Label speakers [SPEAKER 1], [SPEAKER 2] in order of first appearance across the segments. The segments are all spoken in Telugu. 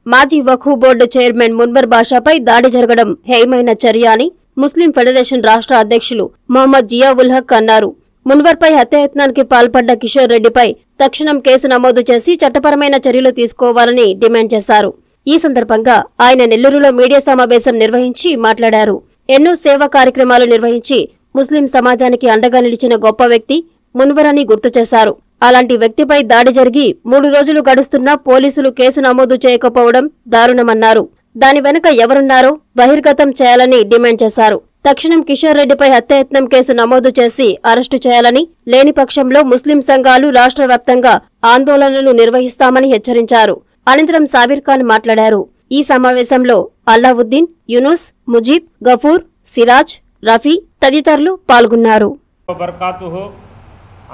[SPEAKER 1] మాజీ వఖఫ్ బోర్డు చైర్మన్ మున్వర్ బాషాపై దాడి జరగడం హేయమైన చర్య అని ముస్లిం ఫెడరేషన్ రాష్ట్ర అధ్యక్షులు మొహమ్మద్ జియావుల్ హక్ అన్నారు. మున్వర్పై హత్యాయత్నానికి పాల్పడ్డ కిషోర్ రెడ్డిపై తక్షణం కేసు నమోదు చేసి చట్టపరమైన చర్యలు తీసుకోవాలని డిమాండ్ చేశారు. ఈ సందర్భంగా ఆయన నెల్లూరులో మీడియా సమావేశం నిర్వహించి మాట్లాడారు. ఎన్నో సేవా కార్యక్రమాలు నిర్వహించి ముస్లిం సమాజానికి అండగా నిలిచిన గొప్ప వ్యక్తి మున్వర్ అని గుర్తు చేశారు. అలాంటి వ్యక్తిపై దాడి జరిగి 3 రోజులు గడుస్తున్నా పోలీసులు కేసు నమోదు చేయకపోవడం దారుణమన్నారు. దాని వెనుక ఎవరున్నారో బహిర్గతం చేయాలని డిమాండ్ చేశారు. తక్షణం కిషోర్ రెడ్డిపై హత్యాయత్నం కేసు నమోదు చేసి అరెస్టు చేయాలని, లేని పక్షంలో ముస్లిం సంఘాలు రాష్ట్ర వ్యాప్తంగా ఆందోళనలు నిర్వహిస్తామని హెచ్చరించారు. అనంతరం సాబిర్ ఖాన్ మాట్లాడారు. ఈ సమావేశంలో అల్లావుద్దీన్, యూనుస్, ముజీబ్, గఫూర్, సిరాజ్, రఫీ తదితరులు పాల్గొన్నారు.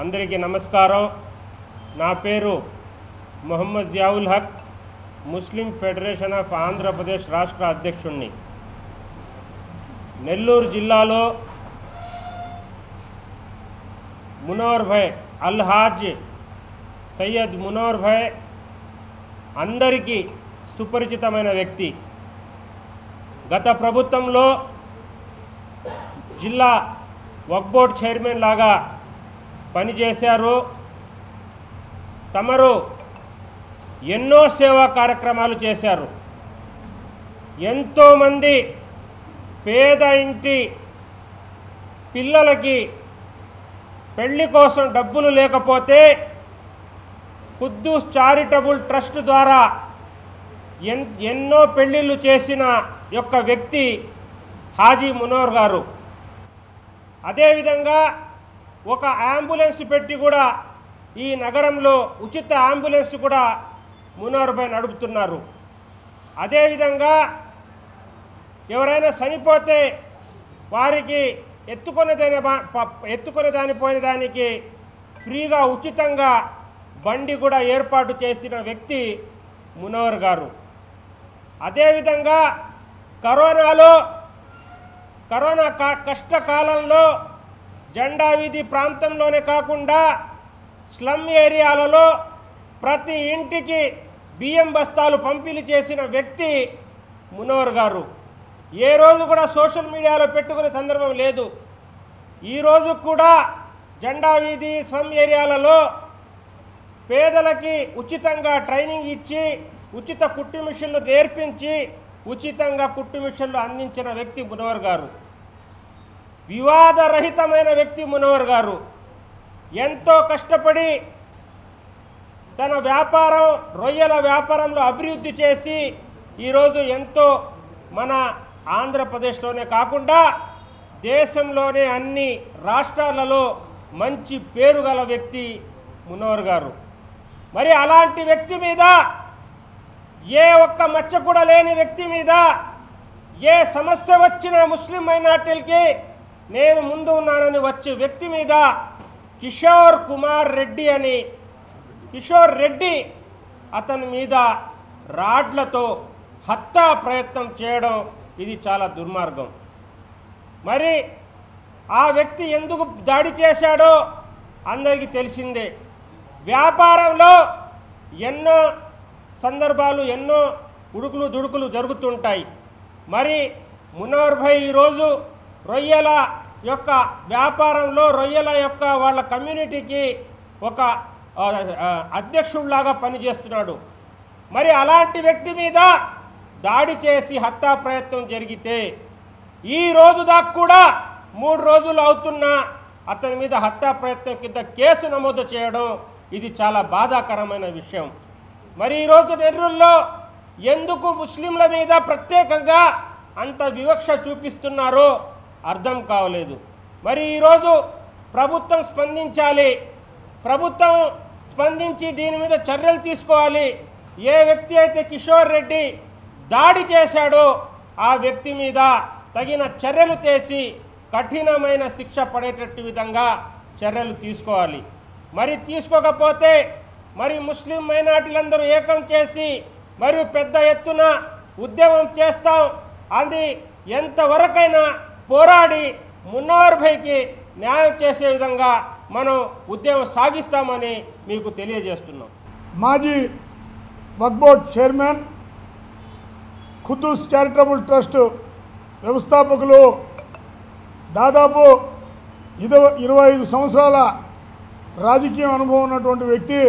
[SPEAKER 2] అందరికీ నమస్కారం. నా పేరు మొహమ్మద్ జియావుల్ హక్, ముస్లిం ఫెడరేషన్ ఆఫ్ ఆంధ్రప్రదేశ్ రాష్ట్ర అధ్యక్షుడిని. నెల్లూరు జిల్లాలో మునవర్ భాయ్ అల్హాజ్ సయ్యద్ మునవర్ భాయ్ అందరికీ సుపరిచితమైన వ్యక్తి. గత ప్రభుత్వంలో జిల్లా వక్ఫ్ బోర్డ్ చైర్మన్ లాగా పనిచేశారు. తమరు ఎన్నో సేవా కార్యక్రమాలు చేశారు. ఎంతోమంది పేద ఇంటి పిల్లలకి పెళ్లి కోసం డబ్బులు లేకపోతే ఖుద్దూస్ చారిటబుల్ ట్రస్ట్ ద్వారా ఎన్నో పెళ్లిళ్ళు చేసిన యొక్క వ్యక్తి హాజీ మునవర్ గారు. అదేవిధంగా ఒక అంబులెన్స్ పెట్టి కూడా ఈ నగరంలో ఉచిత అంబులెన్స్ కూడా మునవర్ భాయ్ నడుపుతున్నారు. అదేవిధంగా ఎవరైనా చనిపోతే వారికి ఎత్తుకొని పోయిన దానికి ఫ్రీగా ఉచితంగా బండి కూడా ఏర్పాటు చేసిన వ్యక్తి మునవర్ గారు. అదేవిధంగా కరోనా కష్టకాలంలో జెండా వీధి ప్రాంతంలోనే కాకుండా స్లమ్ ఏరియాలలో ప్రతి ఇంటికి బియ్యం బస్తాలు పంపిణీ చేసిన వ్యక్తి మునవర్ గారు. ఏ రోజు కూడా సోషల్ మీడియాలో పెట్టుకునే సందర్భం లేదు. ఈరోజు కూడా జెండా వీధి స్లమ్ ఏరియాలలో పేదలకి ఉచితంగా ట్రైనింగ్ ఇచ్చి ఉచిత కుట్టు మిషన్లు నేర్పించి ఉచితంగా కుట్టు మిషన్లు అందించిన వ్యక్తి మునవర్ గారు. వివాదరహితమైన వ్యక్తి మునవర్ గారు. ఎంతో కష్టపడి తన వ్యాపారం రొయ్యల వ్యాపారంలో అభివృద్ధి చేసి ఈరోజు ఎంతో మన ఆంధ్రప్రదేశ్లోనే కాకుండా దేశంలోనే అన్ని రాష్ట్రాలలో మంచి పేరు గల వ్యక్తి మునవర్ గారు. మరి అలాంటి వ్యక్తి మీద ఏ ఒక్క మచ్చ కూడా లేని వ్యక్తి మీద ఏ సమస్య వచ్చినా ముస్లిం మైనార్టీలకి నేను ముందు ఉన్నానని వచ్చే వ్యక్తి మీద కిషోర్ రెడ్డి అతని మీద రాడ్లతో హత్యా ప్రయత్నం చేయడం ఇది చాలా దుర్మార్గం. మరి ఆ వ్యక్తి ఎందుకు దాడి చేశాడో అందరికీ తెలిసిందే. వ్యాపారంలో ఎన్నో సందర్భాలు ఎన్నో ఉడుకులు దుడుకులు జరుగుతుంటాయి. మరి మునవర్ భాయ్ ఈరోజు రొయ్యల యొక్క వ్యాపారంలో రొయ్యల యొక్క వాళ్ళ కమ్యూనిటీకి ఒక అధ్యక్షుడిలాగా పనిచేస్తున్నాడు. మరి అలాంటి వ్యక్తి మీద దాడి చేసి హత్యా ప్రయత్నం జరిగితే ఈ రోజు దాకా కూడా 3 రోజులు అవుతున్నా అతని మీద హత్యా ప్రయత్నం కింద కేసు నమోదు చేయడం ఇది చాలా బాధాకరమైన విషయం. మరి ఈరోజు నెల్లూరులో ఎందుకు ముస్లింల మీద ప్రత్యేకంగా అంత వివక్ష చూపిస్తున్నారో అర్థం కావలేదు. మరి ఈరోజు ప్రభుత్వం స్పందించాలి. ప్రభుత్వం స్పందించి దీని మీద చర్యలు తీసుకోవాలి. ఏ వ్యక్తి అయితే కిషోర్ రెడ్డి దాడి చేశాడో ఆ వ్యక్తి మీద తగిన చర్యలు చేసి కఠినమైన శిక్ష పడేటట్టు విధంగా చర్యలు తీసుకోవాలి. మరి తీసుకోకపోతే మరి ముస్లిం మైనార్టీలందరూ ఏకం చేసి మరియు పెద్ద ఎత్తున ఉద్యమం చేస్తాం. అది ఎంతవరకైనా పోరాడి మునవర్ భాయ్కి న్యాయం చేసే విధంగా మనం ఉద్యమం సాగిస్తామని మీకు తెలియజేస్తున్నాం.
[SPEAKER 3] మాజీ Waqf board chairman Quddus charitable trust వ్యవస్థాపకులు దాదాపు 25 సంవత్సరాల రాజకీయ అనుభవం ఉన్నటువంటి వ్యక్తి,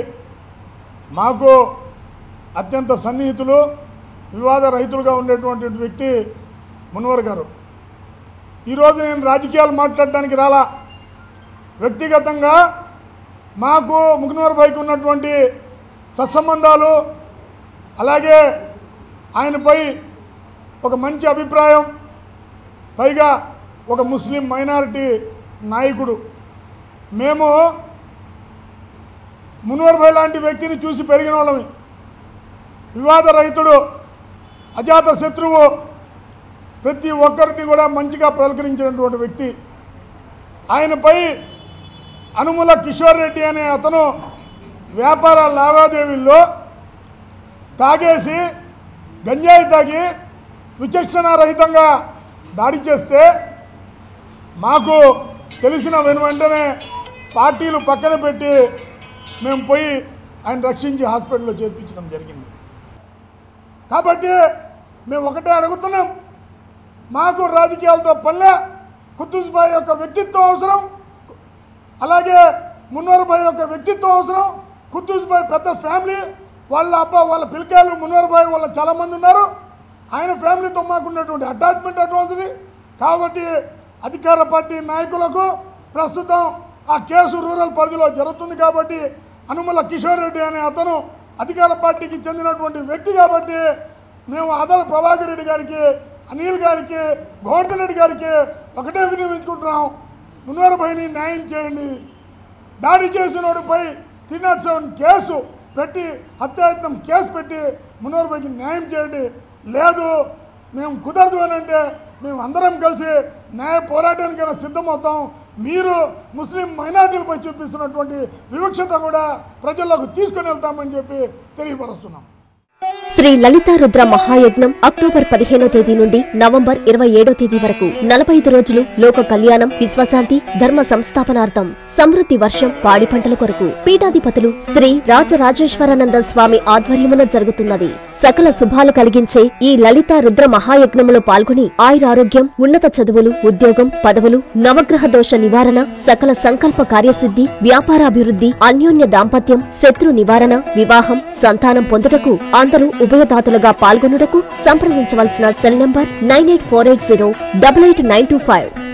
[SPEAKER 3] మాకు అత్యంత సన్నిహితులు, వివాద రహితులుగా ఉండేటువంటి వ్యక్తి మున్వర్ గారు. ఈరోజు నేను రాజకీయాలు మాట్లాడడానికి రాలా. వ్యక్తిగతంగా మాకు మున్వర్ భాయ్కి ఉన్నటువంటి సత్సంబంధాలు, అలాగే ఆయనపై ఒక మంచి అభిప్రాయం, పైగా ఒక ముస్లిం మైనారిటీ నాయకుడు. మేము మున్వర్ భాయ్ లాంటి వ్యక్తిని చూసి పెరిగిన వాళ్ళమి. వివాద రహితుడు, అజాత శత్రువు, ప్రతి ఒక్కరిని కూడా మంచిగా పలకరించినటువంటి వ్యక్తి. ఆయనపై అనుముల కిషోర్ రెడ్డి అనే అతను వ్యాపార లావాదేవీల్లో తాగేసి, గంజాయి తాగి విచక్షణారహితంగా దాడి చేస్తే మాకు తెలిసిన వెంటనే పార్టీలు పక్కన పెట్టి మేము పోయి ఆయన రక్షించి హాస్పిటల్లో చేర్పించడం జరిగింది. కాబట్టి మేము ఒకటే అడుగుతున్నాం, మాకు రాజకీయాలతో పల్లె. ఖుద్దూస్ భాయ్ యొక్క వ్యక్తిత్వం అవసరం, అలాగే మున్వర్ భాయ్ యొక్క వ్యక్తిత్వం అవసరం. ఖుద్దూస్ భాయ్ పెద్ద ఫ్యామిలీ, వాళ్ళ వాళ్ళ పిల్లకాయలు మున్వర్ భాయ్ వాళ్ళ చాలామంది ఉన్నారు. ఆయన ఫ్యామిలీతో మాకున్నటువంటి అటాచ్మెంట్ అటువంటిది. కాబట్టి అధికార పార్టీ నాయకులకు ప్రస్తుతం ఆ కేసు రూరల్ పరిధిలో జరుగుతుంది. కాబట్టి అనుముల కిషోర్ రెడ్డి అనే అతను అధికార పార్టీకి చెందినటువంటి వ్యక్తి. కాబట్టి మేము ఆదాల ప్రభాకర్ రెడ్డి గారికి, అనిల్ గారికి, గోవర్ధన్ రెడ్డి గారికి ఒకటే వినియోగించుకుంటున్నాం, మున్వర్ భాయ్ని న్యాయం చేయండి. దాడి చేసినోడిపై 307 కేసు పెట్టి, హత్యాయత్నం కేసు పెట్టి మున్వర్ భాయ్కి న్యాయం చేయండి. లేదు మేము కుదరదు అని అంటే మేము అందరం కలిసి న్యాయ పోరాటానికైనా సిద్ధమవుతాం. మీరు ముస్లిం మైనారిటీలపై చూపిస్తున్నటువంటి వివక్షత కూడా ప్రజల్లోకి తీసుకుని వెళ్తామని చెప్పి తెలియపరుస్తున్నాం.
[SPEAKER 4] శ్రీ లలితా రుద్ర మహాయజ్ఞం అక్టోబర్ 15వ తేదీ నుండి నవంబర్ 27వ తేదీ వరకు 45 రోజులు లోక కళ్యాణం, విశ్వశాంతి, ధర్మ సంస్థాపనార్థం, సమృద్ధి వర్షం, పాడి పంటల కొరకు పీఠాధిపతులు శ్రీ రాజరాజేశ్వరానంద స్వామి ఆధ్వర్యమున జరుగుతున్నది. సకల శుభాలు కలిగించే ఈ లలితా రుద్ర మహాయజ్ఞములో పాల్గొని ఆయురారోగ్యం, ఉన్నత చదువులు, ఉద్యోగం, పదవులు, నవగ్రహ దోష నివారణ, సకల సంకల్ప కార్యసిద్ధి, వ్యాపారాభివృద్ధి, అన్యోన్య దాంపత్యం, శత్రు నివారణ, వివాహం, సంతానం పొందుటకు అందరూ ఉభయదాతలుగా పాల్గొనుటకు సంప్రదించవలసిన సెల్ నంబర్ 9848088925.